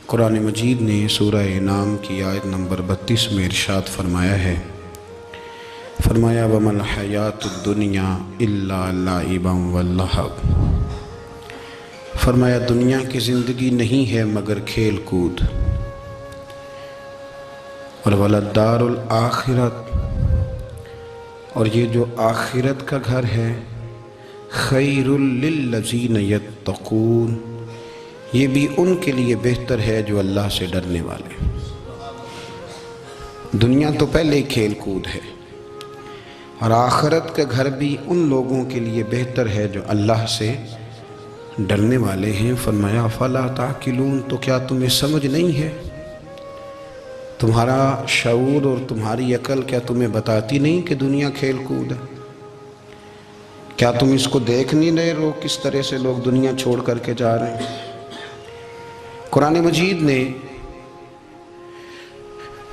قرآن مجید نے سورہ انعام کی آیت نمبر 32 میں ارشاد فرمایا ہے، فرمایا وَمَا الْحَيَاةُ الدُّنْيَا إِلَّا لَعِبًا وَلَّهْوٌ، فرمایا دنیا کی زندگی نہیں ہے مگر کھیل کود، اور وَلَلدَّارُ الْآخِرَةُ، اور یہ جو آخرت کا گھر ہے، خَيْرٌ لِلَّذِينَ يَتَّقُونَ، یہ بھی ان کے لیے بہتر ہے جو اللہ سے ڈرنے والے۔ دنیا تو پہلے ہی کھیل کود ہے، اور آخرت کا گھر بھی ان لوگوں کے لیے بہتر ہے جو اللہ سے ڈرنے والے ہیں۔ فرمایا فَلَا تَعْقِلُونَ، تو کیا تمہیں سمجھ نہیں ہے؟ تمہارا شعور اور تمہاری عقل کیا تمہیں بتاتی نہیں کہ دنیا کھیل کود ہے؟ کیا تم اس کو دیکھ نہیں رہے ہو کس طرح سے لوگ دنیا چھوڑ کر کے جا رہے ہیں؟ قرآن مجید نے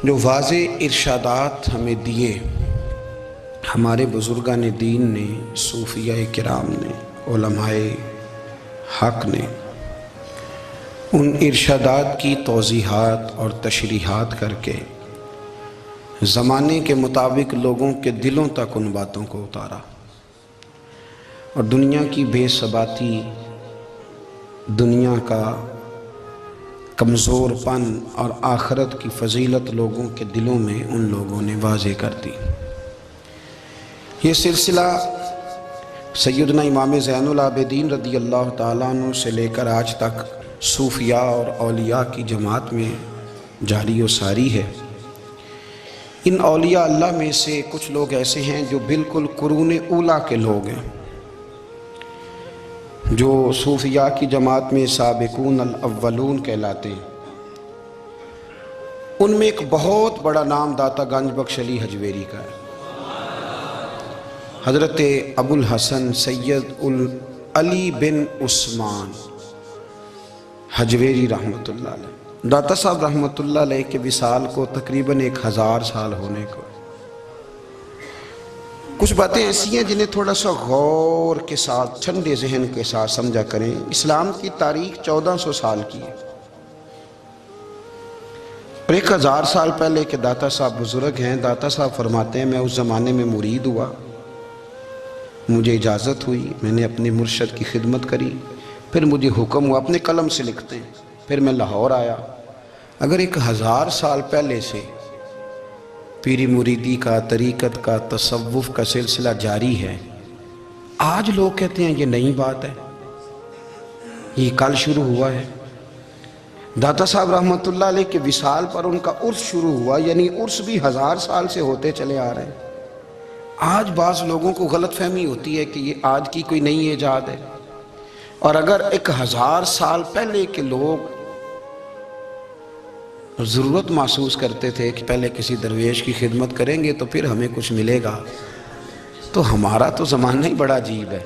جو واضح ارشادات ہمیں دیے، ہمارے بزرگان دین نے، صوفیاء کرام نے، علماء حق نے ان ارشادات کی توضیحات اور تشریحات کر کے زمانے کے مطابق لوگوں کے دلوں تک ان باتوں کو اتارا، اور دنیا کی بے ثباتی، دنیا کا کمزور پن اور آخرت کی فضیلت لوگوں کے دلوں میں ان لوگوں نے واضح کر دی۔ یہ سلسلہ سیدنا امام زین العابدین رضی اللہ تعالیٰ عنہ سے لے کر آج تک صوفیاء اور اولیاء کی جماعت میں جاری و ساری ہے۔ ان اولیاء اللہ میں سے کچھ لوگ ایسے ہیں جو بالکل قرون اولیٰ کے لوگ ہیں، جو صوفیاء کی جماعت میں سابقون الاولون کہلاتے ہیں۔ ان میں ایک بہت بڑا نام داتا گنج بخش علی حجویری کا ہے۔ حضرت ابو الحسن سید علی بن عثمان حجویری رحمۃ اللہ علیہ، داتا صاحب رحمۃ اللہ علیہ کے وصال کو تقریباً 1000 سال ہونے کو۔ کچھ باتیں ایسی ہیں جنہیں تھوڑا سا غور کے ساتھ، ٹھنڈے ذہن کے ساتھ سمجھا کریں۔ اسلام کی تاریخ 1400 سال کی ہے، اور 1000 سال پہلے کے داتا صاحب بزرگ ہیں۔ داتا صاحب فرماتے ہیں میں اس زمانے میں مرید ہوا، مجھے اجازت ہوئی، میں نے اپنے مرشد کی خدمت کری، پھر مجھے حکم ہوا، اپنے قلم سے لکھتے ہیں، پھر میں لاہور آیا۔ اگر 1000 سال پہلے سے پیری مریدی کا، طریقت کا، تصوف کا سلسلہ جاری ہے، آج لوگ کہتے ہیں یہ نئی بات ہے، یہ کل شروع ہوا ہے۔ داتا صاحب رحمۃ اللہ علیہ کے وصال پر ان کا عرس شروع ہوا، یعنی عرس بھی 1000 سال سے ہوتے چلے آ رہے ہیں۔ آج بعض لوگوں کو غلط فہمی ہوتی ہے کہ یہ آج کی کوئی نئی ایجاد ہے، اور اگر 1000 سال پہلے کے لوگ ضرورت محسوس کرتے تھے کہ پہلے کسی درویش کی خدمت کریں گے تو پھر ہمیں کچھ ملے گا، تو ہمارا تو زمانہ ہی بڑا عجیب ہے۔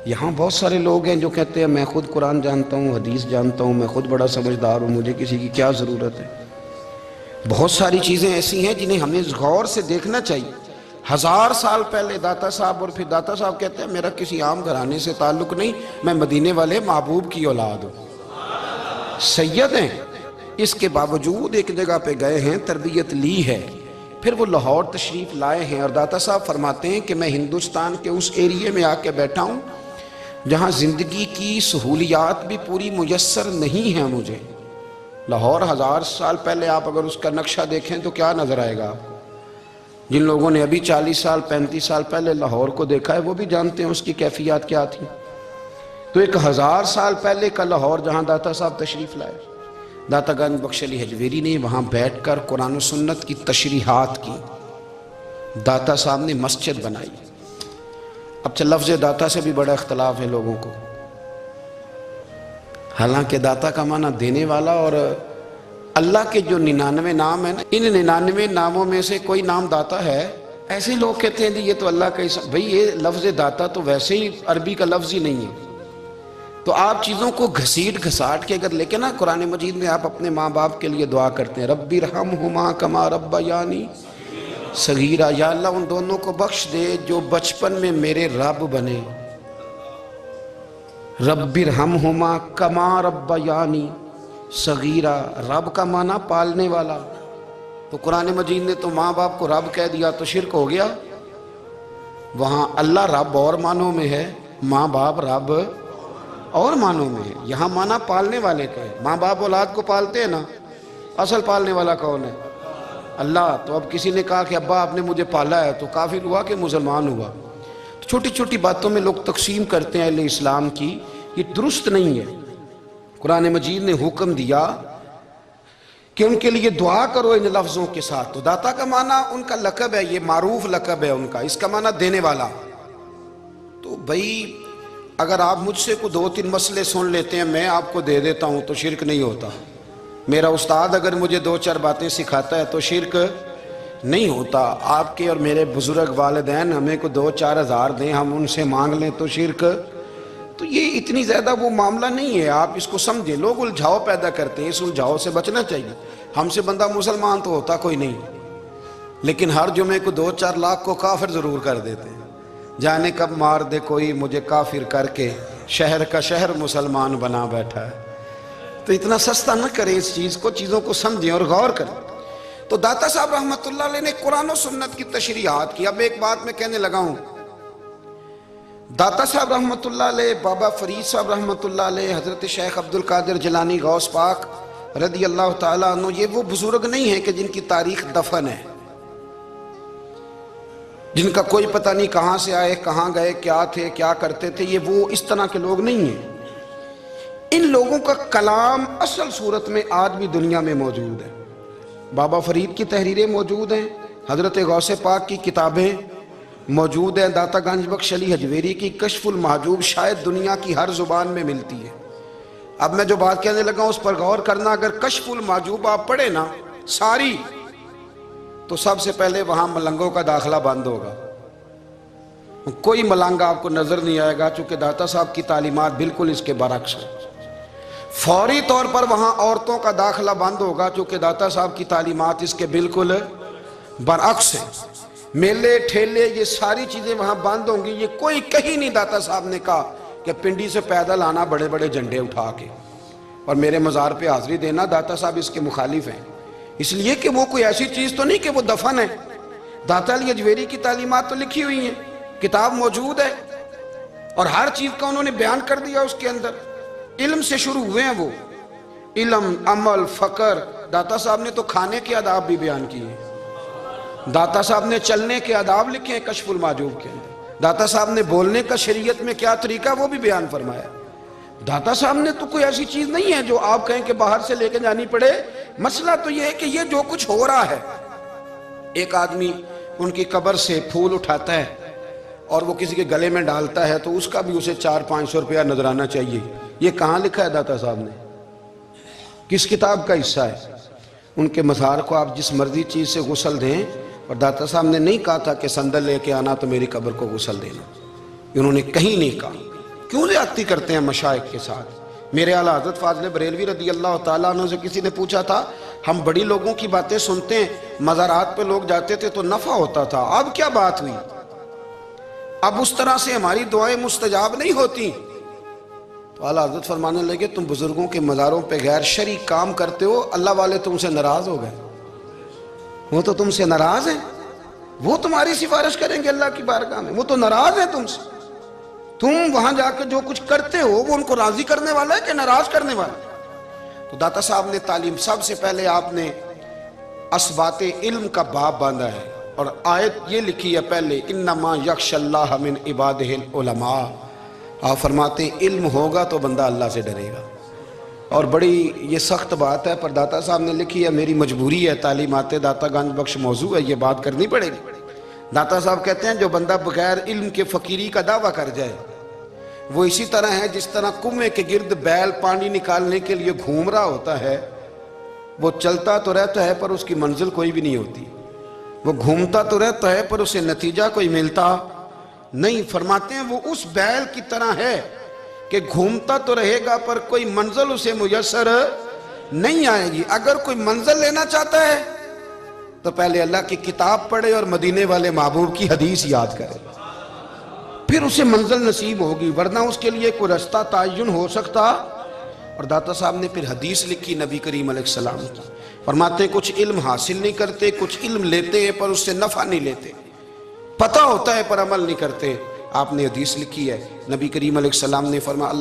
یہاں بہت سارے لوگ ہیں جو کہتے ہیں میں خود قرآن جانتا ہوں، حدیث جانتا ہوں، میں خود بڑا سمجھدار ہوں، مجھے کسی کی کیا ضرورت ہے۔ بہت ساری چیزیں ایسی ہیں جنہیں ہمیں غور سے دیکھنا چاہیے۔ 1000 سال پہلے داتا صاحب، اور پھر داتا صاحب کہتے ہیں میرا کسی عام گھرانے سے تعلق نہیں، میں مدینے والے محبوب کی اولاد ہوں، سید ہیں۔ اس کے باوجود ایک جگہ پہ گئے ہیں، تربیت لی ہے، پھر وہ لاہور تشریف لائے ہیں، اور داتا صاحب فرماتے ہیں کہ میں ہندوستان کے اس ایریے میں آ کے بیٹھا ہوں جہاں زندگی کی سہولیات بھی پوری میسر نہیں ہیں مجھے۔ لاہور 1000 سال پہلے آپ اگر اس کا نقشہ دیکھیں تو کیا نظر آئے گا؟ جن لوگوں نے ابھی 40 سال 35 سال پہلے لاہور کو دیکھا ہے وہ بھی جانتے ہیں اس کی کیفیات کیا تھی۔ تو 1000 سال پہلے کا لاہور جہاں داتا صاحب تشریف لائے، داتا گنج بخش علی حجویری نے وہاں بیٹھ کر قرآن و سنت کی تشریحات کی۔ داتا صاحب نے مسجد بنائی۔ اب لفظ داتا سے بھی بڑا اختلاف ہے لوگوں کو، حالانکہ داتا کا معنی دینے والا، اور اللہ کے جو 99 نام ہیں نا، ان 99 ناموں میں سے کوئی نام داتا ہے۔ ایسے لوگ کہتے ہیں یہ تو اللہ کا اسم، بھئی یہ لفظ داتا تو ویسے ہی عربی کا لفظ ہی نہیں ہے۔ تو آپ چیزوں کو گھسیٹ گھساٹ کے اگر لے کے نا قرآن مجید میں آپ اپنے ماں باپ کے لیے دعا کرتے ہیں رب ارحمہما کما ربیانی صغیرا، یا اللہ ان دونوں کو بخش دے جو بچپن میں میرے رب بنے۔ رب ارحمہما کما ربیانی، صغیرہ، رب کا معنی پالنے والا، تو قرآن مجید نے تو ماں باپ کو رب کہہ دیا تو شرک ہو گیا۔ وہاں اللہ رب اور معنوں میں ہے، ماں باپ رب اور معنوں میں ہے۔ یہاں معنی پالنے والے کا ہے۔ ماں باپ اولاد کو پالتے ہیں نا، اصل پالنے والا کون ہے؟ اللہ۔ تو اب کسی نے کہا کہ ابا آپ نے مجھے پالا ہے، تو کافر ہوا کہ مسلمان ہوا؟ چھوٹی چھوٹی باتوں میں لوگ تقسیم کرتے ہیں اہل اسلام کی، یہ درست نہیں ہے۔ قرآن مجید نے حکم دیا کہ ان کے لیے دعا کرو ان لفظوں کے ساتھ۔ تو داتا کا معنی ان کا لقب ہے، یہ معروف لقب ہے ان کا، اس کا معنی دینے والا۔ تو بھئی اگر آپ مجھ سے کو 2-3 مسئلے سن لیتے ہیں، میں آپ کو دے دیتا ہوں تو شرک نہیں ہوتا۔ میرا استاد اگر مجھے 2-4 باتیں سکھاتا ہے تو شرک نہیں ہوتا۔ آپ کے اور میرے بزرگ والدین ہمیں کو 2-4 ہزار دیں، ہم ان سے مانگ لیں تو شرک؟ تو یہ اتنی زیادہ وہ معاملہ نہیں ہے، آپ اس کو سمجھیں۔ لوگ الجھاؤ پیدا کرتے ہیں، اس الجھاؤ سے بچنا چاہیے۔ ہم سے بندہ مسلمان تو ہوتا کوئی نہیں، لیکن ہر جمعے کو 2-4 لاکھ کو کافر ضرور کر دیتے ہیں۔ جانے کب مار دے کوئی مجھے کافر کر کے، شہر کا شہر مسلمان بنا بیٹھا ہے۔ تو اتنا سستا نہ کریں اس چیز کو، چیزوں کو سمجھیں اور غور کریں۔ تو داتا صاحب رحمۃ اللہ علیہ نے قرآن و سنت کی تشریحات کی۔ اب ایک بات میں کہنے لگا ہوں، داتا صاحب رحمۃ اللہ علیہ، بابا فرید صاحب رحمۃ اللہ علیہ، حضرت شیخ عبد القادر جیلانی غوث پاک رضی اللہ تعالیٰ عنہ، یہ وہ بزرگ نہیں ہیں کہ جن کی تاریخ دفن ہے، جن کا کوئی پتہ نہیں کہاں سے آئے، کہاں گئے، کیا تھے، کیا کرتے تھے۔ یہ وہ اس طرح کے لوگ نہیں ہیں۔ ان لوگوں کا کلام اصل صورت میں آج بھی دنیا میں موجود ہے۔ بابا فرید کی تحریریں موجود ہیں، حضرت غوث پاک کی کتابیں موجود ہیں، داتا گنج بخش علی حجویری کی کشف المحجوب شاید دنیا کی ہر زبان میں ملتی ہے۔ اب میں جو بات کہنے لگا ہوں اس پر غور کرنا۔ اگر کشف المحجوب آپ پڑھیں نا ساری، تو سب سے پہلے وہاں ملنگوں کا داخلہ بند ہوگا، کوئی ملنگ آپ کو نظر نہیں آئے گا، چونکہ داتا صاحب کی تعلیمات بالکل اس کے برعکس ہیں۔ فوری طور پر وہاں عورتوں کا داخلہ بند ہوگا، چونکہ داتا صاحب کی تعلیمات اس کے بالکل برعکس ہیں۔ میلے ٹھیلے یہ ساری چیزیں وہاں بند ہوں گی۔ یہ کوئی کہیں نہیں داتا صاحب نے کہا کہ پنڈی سے پیدل آنا بڑے بڑے جھنڈے اٹھا کے اور میرے مزار پہ حاضری دینا، داتا صاحب اس کے مخالف ہیں۔ اس لیے کہ وہ کوئی ایسی چیز تو نہیں کہ وہ دفن ہے۔ داتا علی حجویری کی تعلیمات تو لکھی ہوئی ہیں، کتاب موجود ہے، اور ہر چیز کا انہوں نے بیان کر دیا اس کے اندر۔ علم سے شروع ہوئے ہیں وہ، علم، عمل، فقر۔ داتا صاحب نے تو کھانے کے آداب بھی بیان کیے، داتا صاحب نے چلنے کے آداب لکھے ہیں کشف المحجوب کے اندر، داتا صاحب نے بولنے کا شریعت میں کیا طریقہ وہ بھی بیان فرمایا۔ داتا صاحب نے تو کوئی ایسی چیز نہیں ہے جو آپ کہیں کہ باہر سے لے کے جانی پڑے۔ مسئلہ تو یہ ہے کہ یہ جو کچھ ہو رہا ہے، ایک آدمی ان کی قبر سے پھول اٹھاتا ہے اور وہ کسی کے گلے میں ڈالتا ہے تو اس کا بھی اسے 400-500 روپیہ نظرانہ چاہیے۔ یہ کہاں لکھا ہے داتا صاحب نے؟ کس کتاب کا حصہ ہے؟ ان کے مزار کو آپ جس مرضی چیز سے غسل دیں، اور داتا صاحب نے نہیں کہا تھا کہ سندل لے کے آنا تو میری قبر کو غسل دینا، انہوں نے کہیں نہیں کہا۔ کیوں زیادتی کرتے ہیں مشائخ کے ساتھ؟ میرے اعلیٰ حضرت فاضل بریلوی رضی اللہ تعالیٰ عنہ سے کسی نے پوچھا تھا، ہم بڑی لوگوں کی باتیں سنتے ہیں، مزارات پہ لوگ جاتے تھے تو نفع ہوتا تھا، اب کیا بات ہوئی؟ اب اس طرح سے ہماری دعائیں مستجاب نہیں ہوتی۔ تو اعلیٰ حضرت فرمانے لگے، تم بزرگوں کے مزاروں پہ غیر شرعی کام کرتے ہو، اللہ والے تم سے ناراض ہو گئے، وہ تو تم سے ناراض ہیں، وہ تمہاری سفارش کریں گے اللہ کی بارگاہ میں، وہ تو ناراض ہیں تم سے۔ تم وہاں جا کے جو کچھ کرتے ہو وہ ان کو راضی کرنے والا ہے کہ ناراض کرنے والا ہے؟ تو داتا صاحب نے تعلیم، سب سے پہلے آپ نے اسبات علم کا باب باندھا ہے، اور آیت یہ لکھی ہے پہلے، انما یخشی اللہ من عبادہ العلماء۔ آپ فرماتے ہیں علم ہوگا تو بندہ اللہ سے ڈرے گا، اور بڑی یہ سخت بات ہے، پر داتا صاحب نے لکھی ہے، میری مجبوری ہے، تعلیمات داتا گنج بخش موضوع ہے، یہ بات کرنی پڑے گی۔ داتا صاحب کہتے ہیں جو بندہ بغیر علم کے فقیری کا دعویٰ کر جائے، وہ اسی طرح ہے جس طرح کنویں کے گرد بیل پانی نکالنے کے لیے گھوم رہا ہوتا ہے، وہ چلتا تو رہتا ہے پر اس کی منزل کوئی بھی نہیں ہوتی، وہ گھومتا تو رہتا ہے پر اسے نتیجہ کوئی ملتا نہیں۔ فرماتے ہیں وہ اس بیل کی طرح ہے کہ گھومتا تو رہے گا پر کوئی منزل اسے میسر نہیں آئے گی۔ اگر کوئی منزل لینا چاہتا ہے تو پہلے اللہ کی کتاب پڑھے اور مدینے والے محبوب کی حدیث یاد کرے، پھر اسے منزل نصیب ہوگی، ورنہ اس کے لیے کوئی رستہ تعین ہو سکتا اور داتا صاحب نے پھر حدیث لکھی نبی کریم علیہ السلام کی، فرماتے ہیں کچھ علم حاصل نہیں کرتے، کچھ علم لیتے ہیں پر اس سے نفع نہیں لیتے، پتہ ہوتا ہے پر عمل نہیں کرتے۔ آپ نے حدیث لکھی ہے، نبی کریم علیہ السلام نے فرمایا